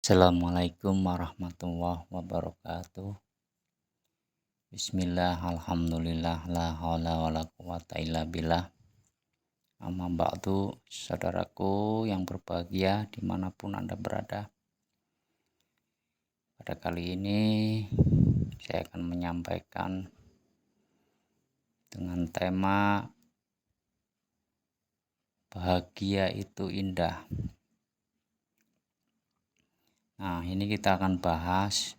Assalamualaikum warahmatullahi wabarakatuh. Bismillah, alhamdulillah, la haula wala quwata illa billah. Amma ba'du, saudaraku yang berbahagia dimanapun Anda berada. Pada kali ini saya akan menyampaikan dengan tema bahagia itu indah. Nah, ini kita akan bahas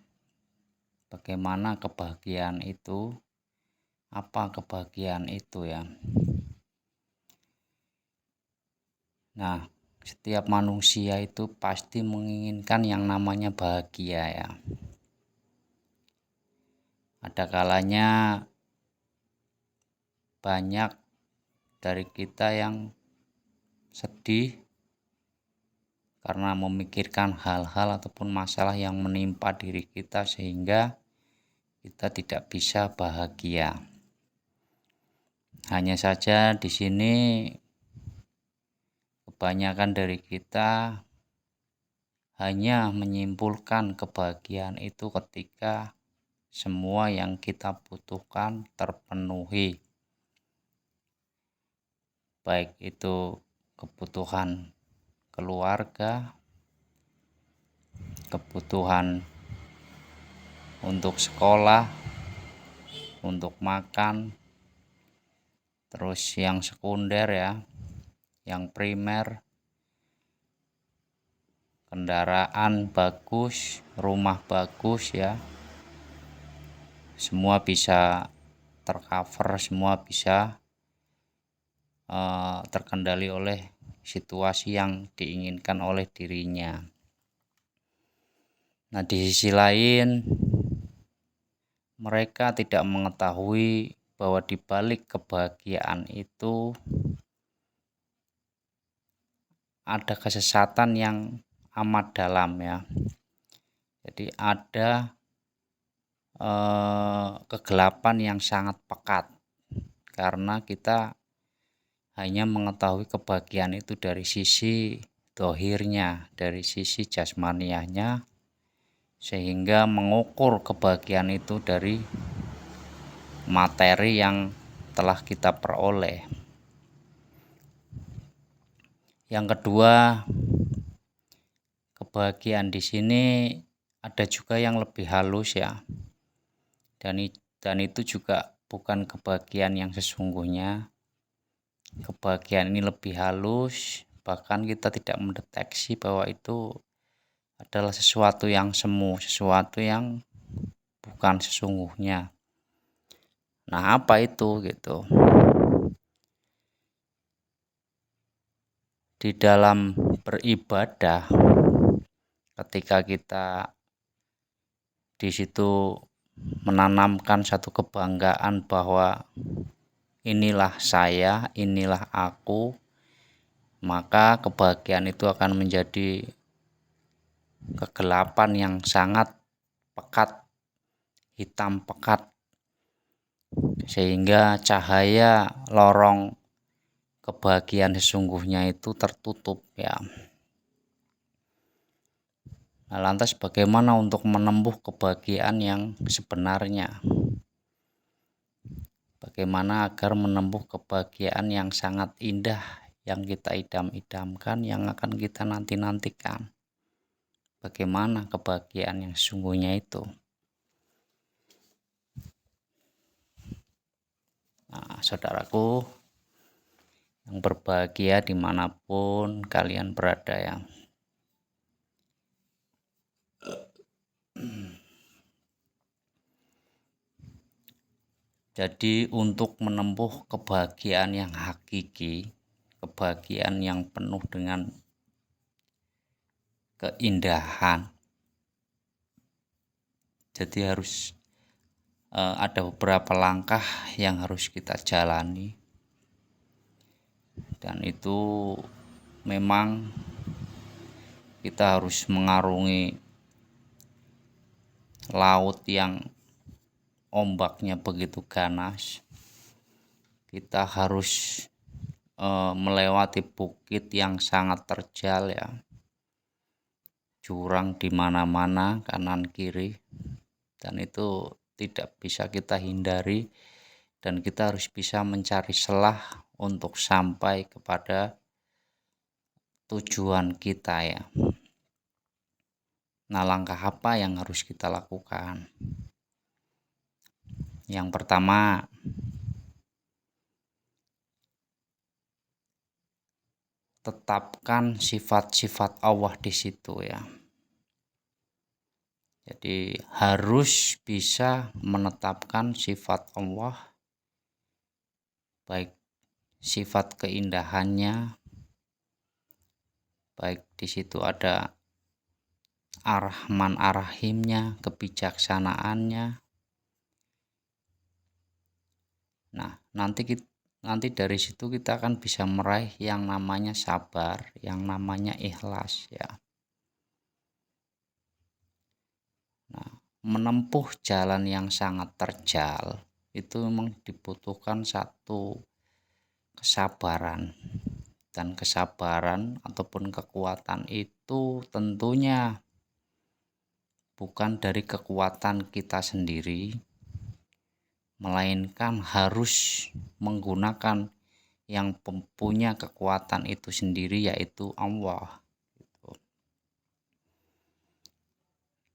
bagaimana kebahagiaan itu, apa kebahagiaan itu ya. Nah, setiap manusia itu pasti menginginkan yang namanya bahagia ya. Ada kalanya banyak dari kita yang sedih karena memikirkan hal-hal ataupun masalah yang menimpa diri kita sehingga kita tidak bisa bahagia. Hanya saja di sini kebanyakan dari kita hanya menyimpulkan kebahagiaan itu ketika semua yang kita butuhkan terpenuhi. Baik itu kebutuhan keluarga, kebutuhan untuk sekolah, untuk makan, terus yang sekunder ya, yang primer, kendaraan bagus, rumah bagus ya, semua bisa tercover, semua bisa terkendali oleh situasi yang diinginkan oleh dirinya. Nah, di sisi lain mereka tidak mengetahui bahwa di balik kebahagiaan itu ada kesesatan yang amat dalam ya. Jadi ada kegelapan yang sangat pekat karena kita hanya mengetahui kebahagiaan itu dari sisi dohirnya, dari sisi jasmaniahnya, sehingga mengukur kebahagiaan itu dari materi yang telah kita peroleh. Yang kedua, kebahagiaan di sini ada juga yang lebih halus ya. Dan itu juga bukan kebahagiaan yang sesungguhnya. Kebahagiaan ini lebih halus, bahkan kita tidak mendeteksi bahwa itu adalah sesuatu yang semu, sesuatu yang bukan sesungguhnya. Nah, apa itu gitu? Di dalam beribadah, ketika kita di situ menanamkan satu kebanggaan bahwa inilah saya, inilah aku, maka kebahagiaan itu akan menjadi kegelapan yang sangat pekat, hitam pekat, sehingga cahaya lorong kebahagiaan sesungguhnya itu tertutup ya. Nah, lantas bagaimana untuk menempuh kebahagiaan yang sebenarnya? Bagaimana agar menempuh kebahagiaan yang sangat indah yang kita idam-idamkan, yang akan kita nanti-nantikan? Bagaimana kebahagiaan yang sesungguhnya itu? Nah, saudaraku yang berbahagia dimanapun kalian berada ya. Jadi untuk menempuh kebahagiaan yang hakiki, kebahagiaan yang penuh dengan keindahan, jadi harus ada beberapa langkah yang harus kita jalani, dan itu memang kita harus mengarungi laut yang ombaknya begitu ganas. Kita harus melewati bukit yang sangat terjal ya. jurang di mana-mana, kanan kiri, dan itu tidak bisa kita hindari, dan kita harus bisa mencari celah untuk sampai kepada tujuan kita ya. Nah, langkah apa yang harus kita lakukan? Yang pertama, tetapkan sifat-sifat Allah di situ ya. Jadi harus bisa menetapkan sifat Allah, baik sifat keindahannya, baik di situ ada Ar-Rahman Ar-Rahimnya, kebijaksanaannya. Nah, nanti dari situ kita akan bisa meraih yang namanya sabar, yang namanya ikhlas ya. Nah, menempuh jalan yang sangat terjal itu memang dibutuhkan satu kesabaran, dan kesabaran ataupun kekuatan itu tentunya bukan dari kekuatan kita sendiri, melainkan harus menggunakan yang punya kekuatan itu sendiri, yaitu Allah.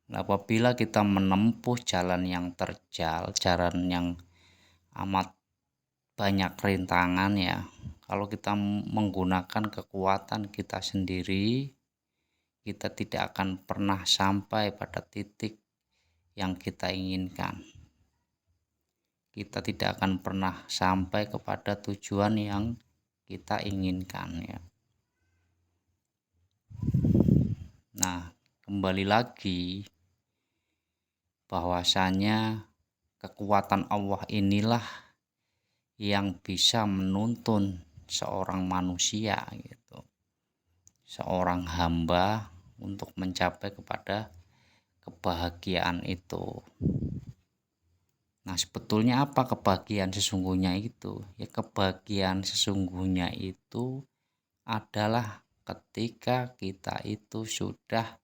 Nah, apabila kita menempuh jalan yang terjal, jalan yang amat banyak rintangan ya, kalau kita menggunakan kekuatan kita sendiri, kita tidak akan pernah sampai pada titik yang kita inginkan. Kita tidak akan pernah sampai kepada tujuan yang kita inginkan ya. Nah, kembali lagi bahwasanya kekuatan Allah inilah yang bisa menuntun seorang manusia gitu, seorang hamba untuk mencapai kepada kebahagiaan itu. Nah, sebetulnya apa kebahagiaan sesungguhnya itu? Ya, kebahagiaan sesungguhnya itu adalah ketika kita itu sudah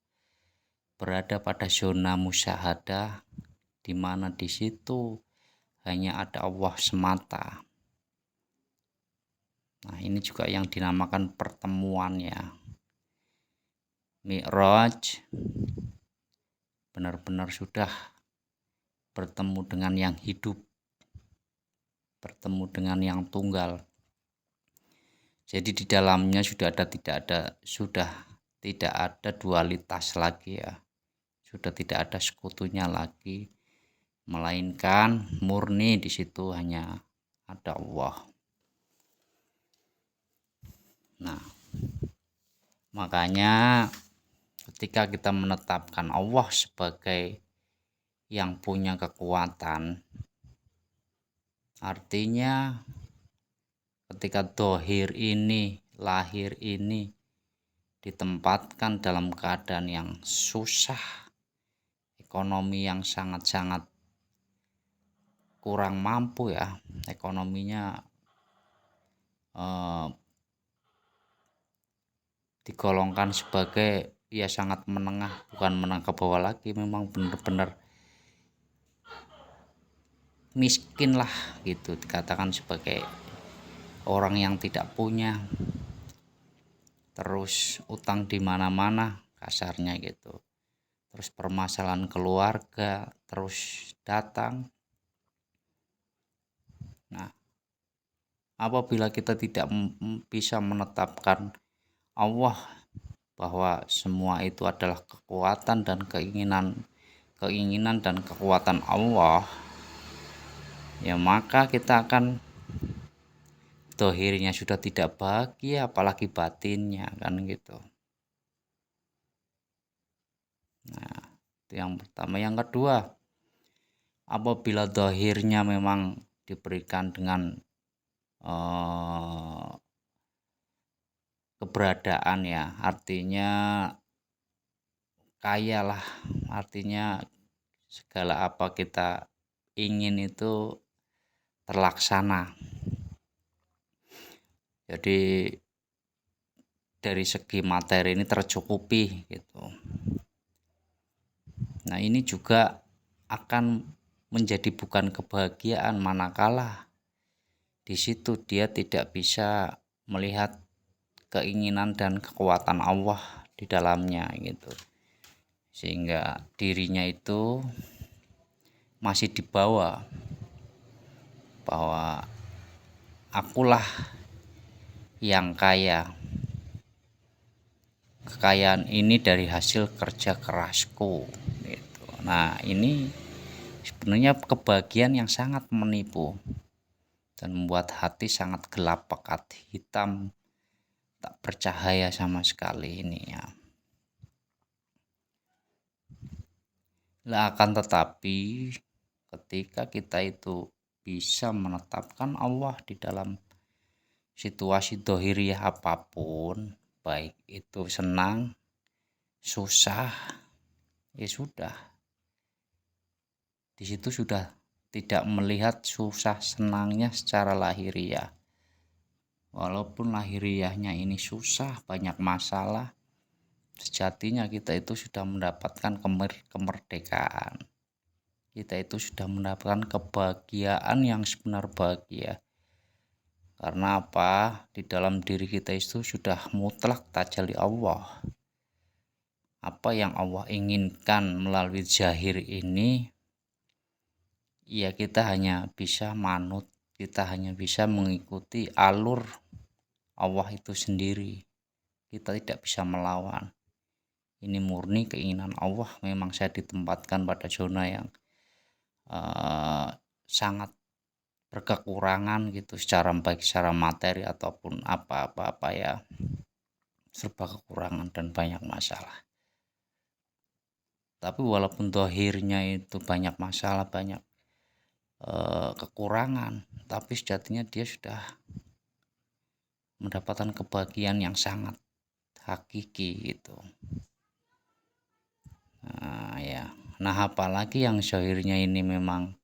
berada pada zona musyahadah, di mana di situ hanya ada Allah semata. Nah, ini juga yang dinamakan pertemuan ya. Mi'raj, benar-benar sudah bertemu dengan yang hidup, bertemu dengan yang tunggal. Jadi di dalamnya sudah tidak ada dualitas lagi ya. Sudah tidak ada sekutunya lagi, melainkan murni di situ hanya ada Allah. Nah, makanya ketika kita menetapkan Allah sebagai yang punya kekuatan, artinya ketika dohir ini, lahir ini ditempatkan dalam keadaan yang susah, ekonomi yang sangat-sangat kurang mampu ya, ekonominya digolongkan sebagai ya sangat menengah, bukan menengah ke bawah lagi, memang benar-benar miskin lah gitu, dikatakan sebagai orang yang tidak punya, terus utang di mana-mana kasarnya gitu, terus permasalahan keluarga terus datang. Nah, apabila kita tidak bisa menetapkan Allah bahwa semua itu adalah kekuatan dan keinginan dan kekuatan Allah, ya maka kita akan dohirnya sudah tidak bahagia, apalagi batinnya kan gitu. Nah, itu yang pertama. Yang kedua, apabila dohirnya memang diberikan dengan keberadaan ya, artinya kaya lah, artinya segala apa kita ingin itu terlaksana. Jadi dari segi materi ini tercukupi gitu. Nah, ini juga akan menjadi bukan kebahagiaan manakala di situ dia tidak bisa melihat keinginan dan kekuatan Allah di dalamnya gitu. Sehingga dirinya itu masih dibawa bahwa akulah yang kaya. Kekayaan ini dari hasil kerja kerasku gitu. Nah, ini sebenarnya kebahagiaan yang sangat menipu dan membuat hati sangat gelap pekat, hitam, tak bercahaya sama sekali ini ya. Lah akan tetapi ketika kita itu bisa menetapkan Allah di dalam situasi dohiriah apapun, baik itu senang, susah, ya sudah. Di situ sudah tidak melihat susah senangnya secara lahiriah. Walaupun lahiriahnya ini susah, banyak masalah, sejatinya kita itu sudah mendapatkan kemerdekaan. Kita itu sudah mendapatkan kebahagiaan yang sebenar bahagia. Karena apa? Di dalam diri kita itu sudah mutlak tajalli Allah. Apa yang Allah inginkan melalui zahir ini, ya kita hanya bisa manut, kita hanya bisa mengikuti alur Allah itu sendiri. Kita tidak bisa melawan. Ini murni keinginan Allah. Memang saya ditempatkan pada zona yang sangat berkekurangan gitu, secara baik secara materi ataupun apa-apa ya, serba kekurangan dan banyak masalah. Tapi walaupun dohirnya itu banyak masalah, banyak kekurangan, tapi sejatinya dia sudah mendapatkan kebahagiaan yang sangat hakiki gitu. Nah, ya. Nah, apalagi yang zahirnya ini memang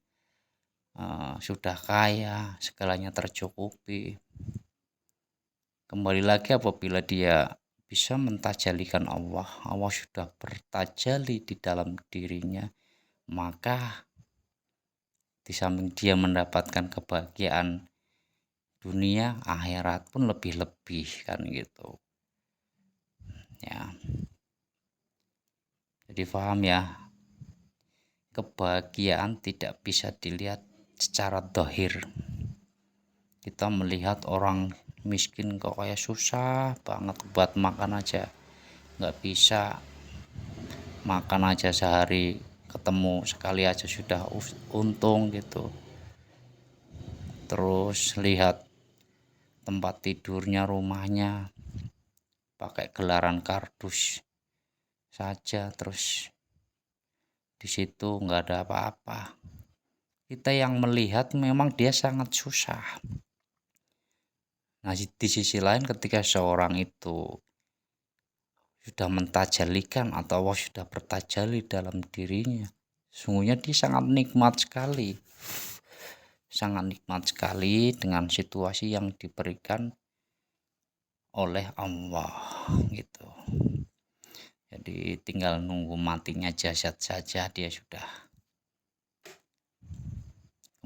sudah kaya, segalanya tercukupi. Kembali lagi apabila dia bisa mentajalikan Allah, Allah sudah bertajali di dalam dirinya, maka di samping dia mendapatkan kebahagiaan dunia, akhirat pun lebih-lebih kan gitu. Ya. Jadi paham ya, kebahagiaan tidak bisa dilihat secara dohir. Kita melihat orang miskin kok kayak susah banget buat makan aja, nggak bisa makan aja sehari ketemu sekali aja sudah untung gitu. Terus lihat tempat tidurnya, rumahnya pakai gelaran kardus saja, terus di situ nggak ada apa-apa. Kita yang melihat memang dia sangat susah. Nah, di sisi lain ketika seorang itu sudah mentajalikan atau Allah sudah bertajali dalam dirinya, sungguhnya dia sangat nikmat sekali. Sangat nikmat sekali dengan situasi yang diberikan oleh Allah gitu. Jadi tinggal nunggu matinya jasad saja, dia sudah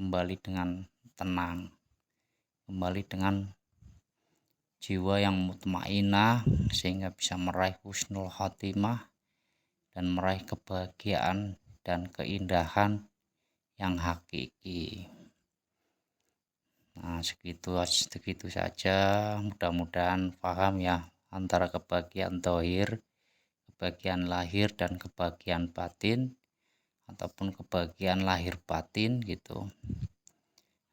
kembali dengan tenang, kembali dengan jiwa yang mutmainah, sehingga bisa meraih husnul khotimah dan meraih kebahagiaan dan keindahan yang hakiki. Nah, segitu saja, mudah-mudahan paham ya antara kebahagiaan dohir, kebahagiaan lahir, dan kebahagiaan batin ataupun kebahagiaan lahir batin gitu.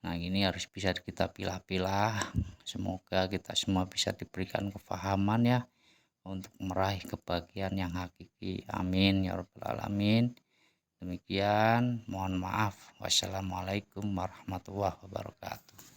Nah, ini harus bisa kita pilah-pilah. Semoga kita semua bisa diberikan kefahaman ya untuk meraih kebahagiaan yang hakiki. Amin ya rabbal alamin. Demikian, mohon maaf. Wassalamualaikum warahmatullahi wabarakatuh.